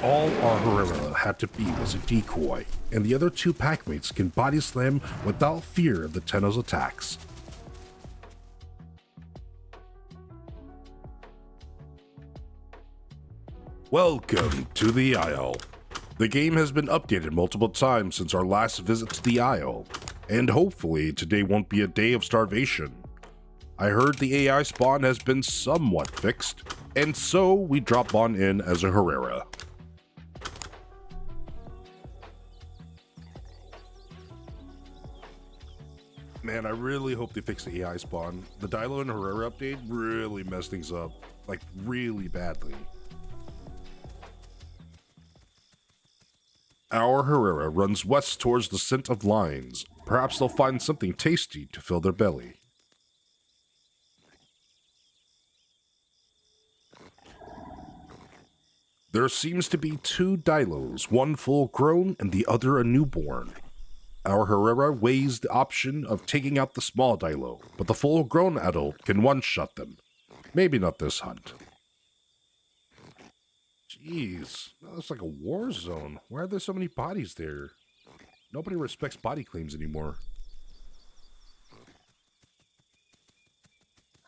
All our Herrera had to be was a decoy, and the other two packmates can body slam without fear of the Tenno's attacks. Welcome to the Isle. The game has been updated multiple times since our last visit to the Isle, and hopefully today won't be a day of starvation. I heard the AI spawn has been somewhat fixed, and so we drop on in as a Herrera. Man, I really hope they fix the AI spawn. The Dilo and Herrera update really messed things up, like really badly. Our Herrera runs west towards the scent of lions. Perhaps they'll find something tasty to fill their belly. There seems to be two Dilos, one full grown and the other a newborn. Our Herrera weighs the option of taking out the small Dilo, but the full grown adult can one-shot them. Maybe not this hunt. Jeez, that's like a war zone. Why are there so many bodies there? Nobody respects body claims anymore.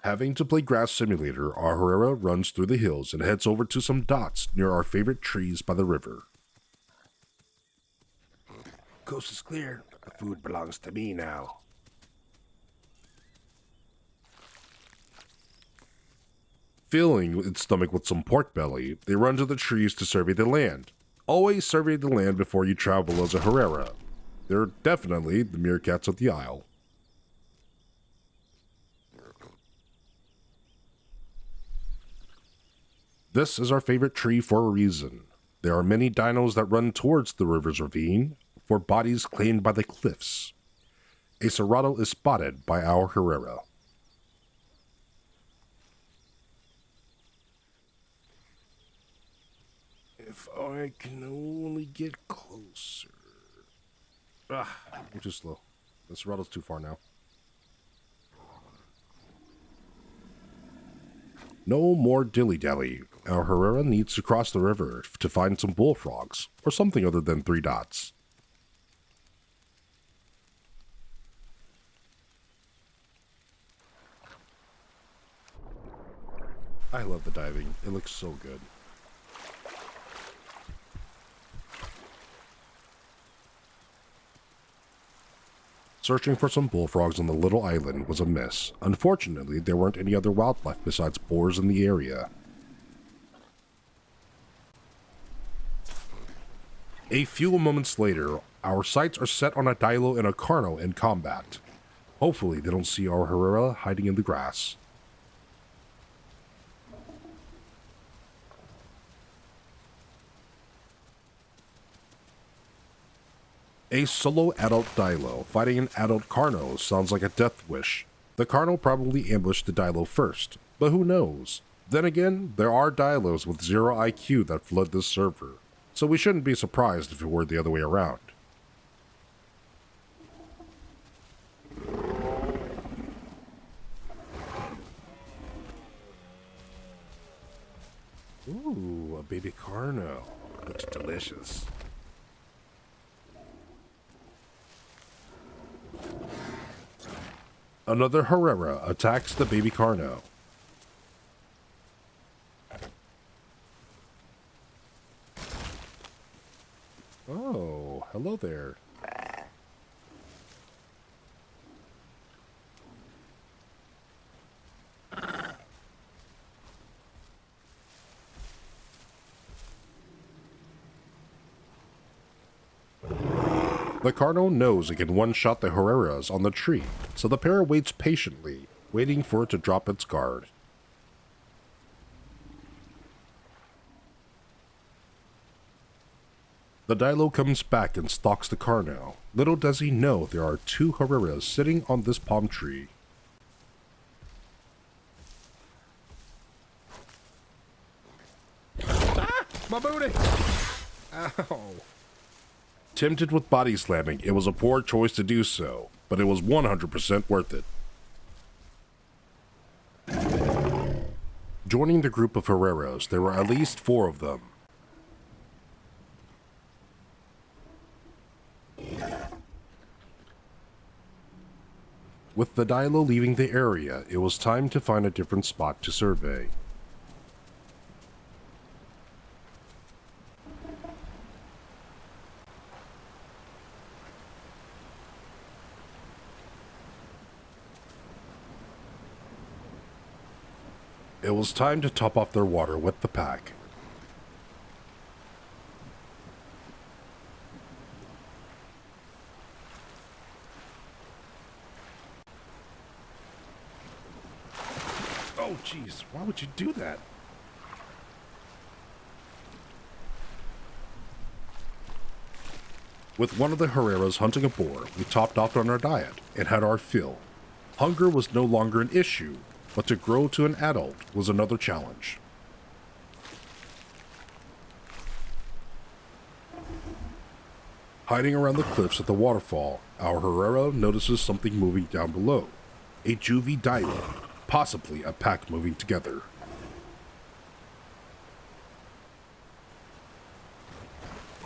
Having to play Grass Simulator, our Herrera runs through the hills and heads over to some dots near our favorite trees by the river. Coast is clear. The food belongs to me now. Filling its stomach with some pork belly, they run to the trees to survey the land. Always survey the land before you travel as a Herrera. They're definitely the meerkats of the Isle. This is our favorite tree for a reason. There are many dinos that run towards the river's ravine for bodies claimed by the cliffs. A Ceratosaurus is spotted by our Herrera. If I can only get closer. We're too slow. The Ceratosaurus too far now. No more dilly-dally. Our Herrera needs to cross the river to find some bullfrogs, or something other than 3 dots. I love the diving. It looks so good. Searching for some bullfrogs on the little island was a miss. Unfortunately, there weren't any other wildlife besides boars in the area. A few moments later, our sights are set on a Dilo and a Carno in combat. Hopefully they don't see our Herrera hiding in the grass. A solo adult Dilo fighting an adult Carno sounds like a death wish. The Carno probably ambushed the Dilo first, but who knows? Then again, there are Dilos with 0 IQ that flood this server, so we shouldn't be surprised if it were the other way around. Ooh, a baby Carno. Looks delicious. Another Herrera attacks the baby Carno. Oh, hello there. The Carno knows it can one-shot the Herreras on the tree, so the pair waits patiently, waiting for it to drop its guard. The Dilo comes back and stalks the Carno. Little does he know there are 2 Herreras sitting on this palm tree. Ah! My booty! Ow! Tempted with body slamming, it was a poor choice to do so, but it was 100% worth it. Joining the group of Herreras, there were at least 4 of them. With the Dilo leaving the area, it was time to find a different spot to survey. It was time to top off their water with the pack. Oh jeez, why would you do that? With one of the Herreras hunting a boar, we topped off on our diet and had our fill. Hunger was no longer an issue, but to grow to an adult was another challenge. Hiding around the cliffs at the waterfall, our Herrera notices something moving down below. A juvie dilo, possibly a pack moving together.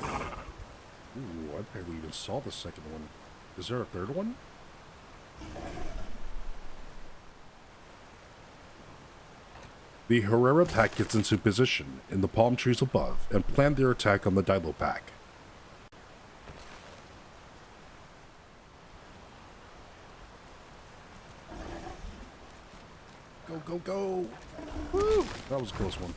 Ooh, I barely even saw the second one. Is there a third one? The Herrera pack gets into position in the palm trees above and plan their attack on the Dilo pack. Go, go, go! Woo! That was a close one.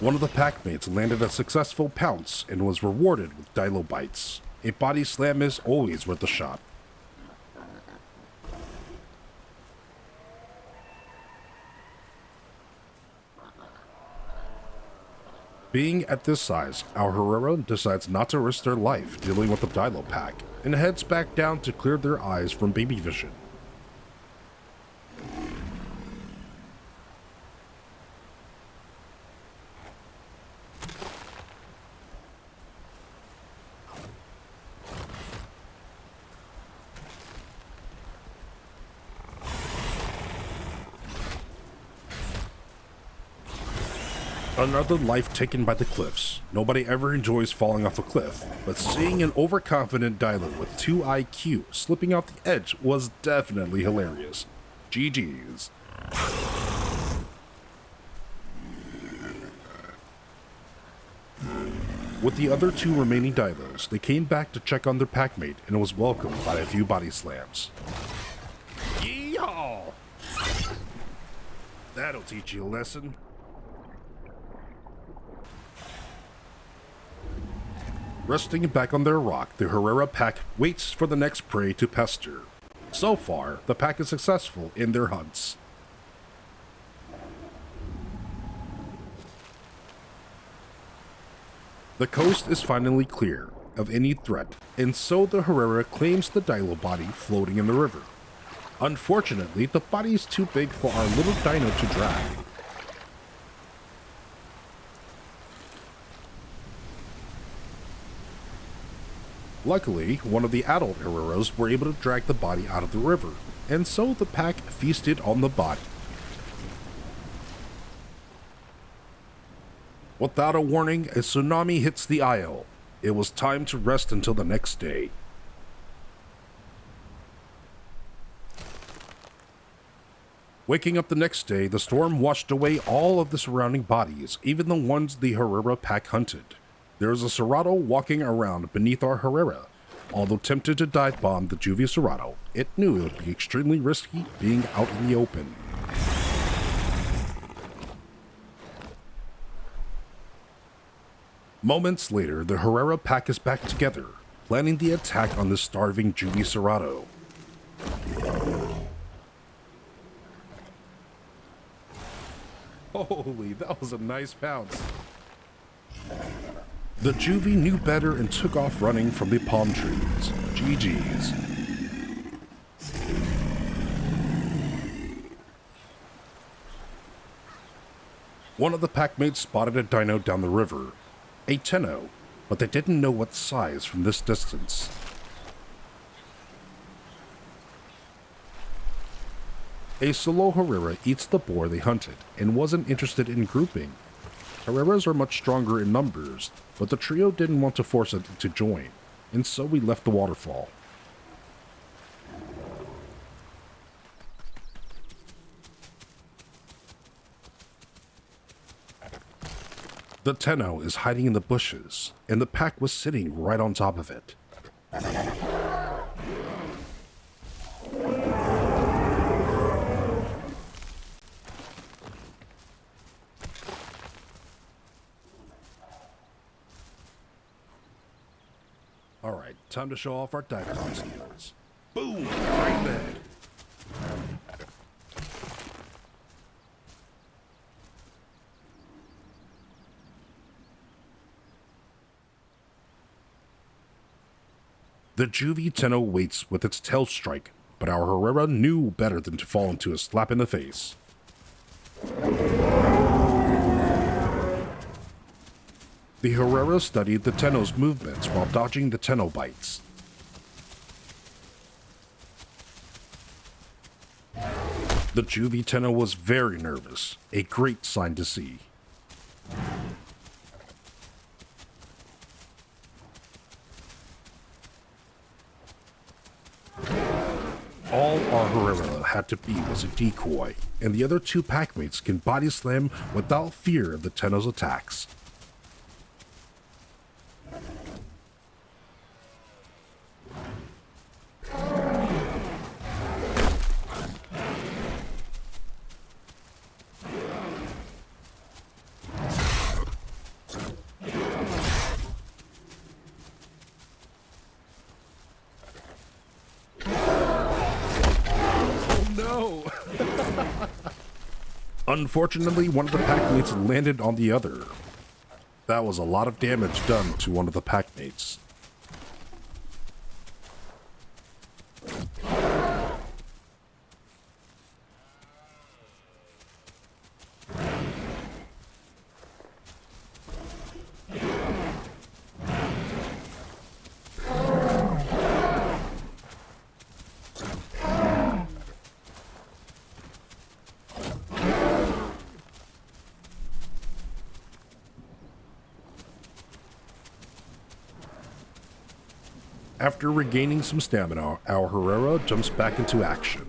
One of the packmates landed a successful pounce and was rewarded with Dilo bites. A body slam is always worth a shot. Being at this size, our Herrera decides not to risk their life dealing with the Dilo pack and heads back down to clear their eyes from baby vision. Another life taken by the cliffs. Nobody ever enjoys falling off a cliff, but seeing an overconfident Dilo with 2 IQ slipping off the edge was definitely hilarious. GG's. With the other 2 remaining Dilos, they came back to check on their packmate and was welcomed by a few body slams. Yeehaw! That'll teach you a lesson. Resting back on their rock, the Herrera pack waits for the next prey to pester. So far, the pack is successful in their hunts. The coast is finally clear of any threat, and so the Herrera claims the Dilo body floating in the river. Unfortunately, the body is too big for our little dino to drag. Luckily, one of the adult Herreras were able to drag the body out of the river, and so the pack feasted on the body. Without a warning, a tsunami hits the isle. It was time to rest until the next day. Waking up the next day, the storm washed away all of the surrounding bodies, even the ones the Herrera pack hunted. There is a Ceratosaurus walking around beneath our Herrera. Although tempted to dive bomb the juvie Ceratosaurus, it knew it would be extremely risky being out in the open. Moments later, the Herrera pack is back together, planning the attack on the starving juvie Ceratosaurus. Holy, that was a nice pounce. The juvie knew better and took off running from the palm trees. GG's. One of the packmates spotted a dino down the river, a Tenno, but they didn't know what size from this distance. A solo Herrera eats the boar they hunted and wasn't interested in grouping. Herreras are much stronger in numbers, but the trio didn't want to force it to join, and so we left the waterfall. The Tenno is hiding in the bushes, and the pack was sitting right on top of it. Alright, time to show off our dive bomb skills. Boom! Right there! The Juvie Tenno waits with its tail strike, but our Herrera knew better than to fall into a slap in the face. The Herrera studied the Tenno's movements while dodging the Tenno bites. The Juvie Tenno was very nervous, a great sign to see. All our Herrera had to be was a decoy, and the other two packmates can body slam without fear of the Tenno's attacks. Unfortunately, one of the packmates landed on the other. That was a lot of damage done to one of the packmates. After regaining some stamina, our Herrera jumps back into action.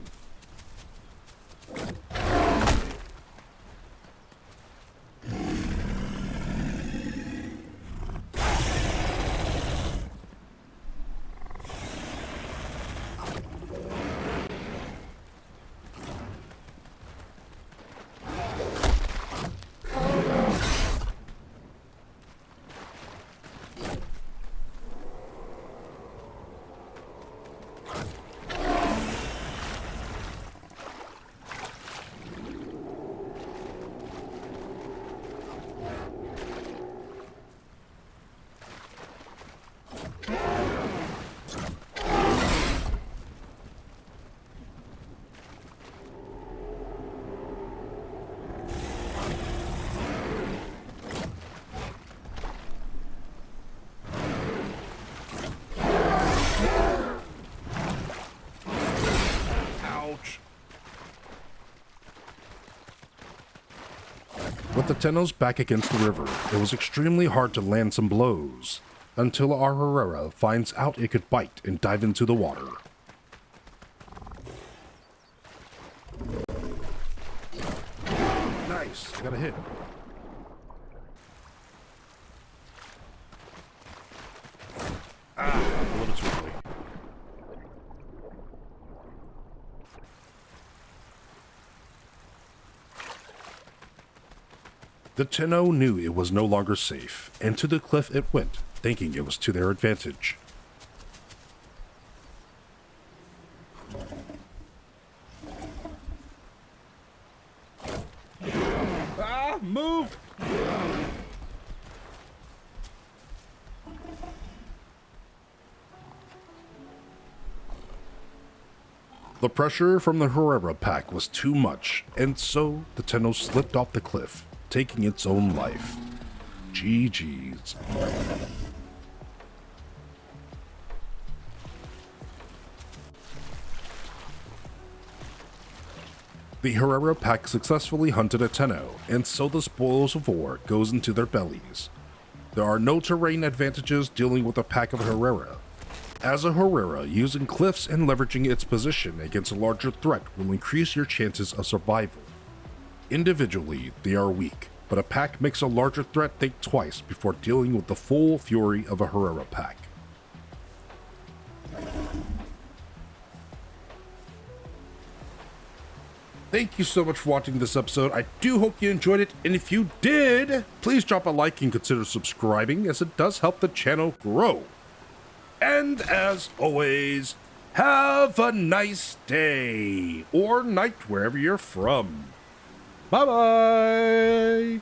With the Tennos back against the river, it was extremely hard to land some blows, until our Herrera finds out it could bite and dive into the water. Nice, I got a hit. A little too early. The Tenno knew it was no longer safe, and to the cliff it went, thinking it was to their advantage. Move! The pressure from the Herrera pack was too much, and so the Tenno slipped off the cliff, taking its own life. GG's. The Herrera pack successfully hunted a Tenno, and so the spoils of war goes into their bellies. There are no terrain advantages dealing with a pack of Herrera. As a Herrera, using cliffs and leveraging its position against a larger threat will increase your chances of survival. Individually, they are weak, but a pack makes a larger threat think twice before dealing with the full fury of a Herrera pack. Thank you so much for watching this episode. I do hope you enjoyed it, and if you did, please drop a like and consider subscribing, as it does help the channel grow. And as always, have a nice day, or night wherever you're from. Bye-bye!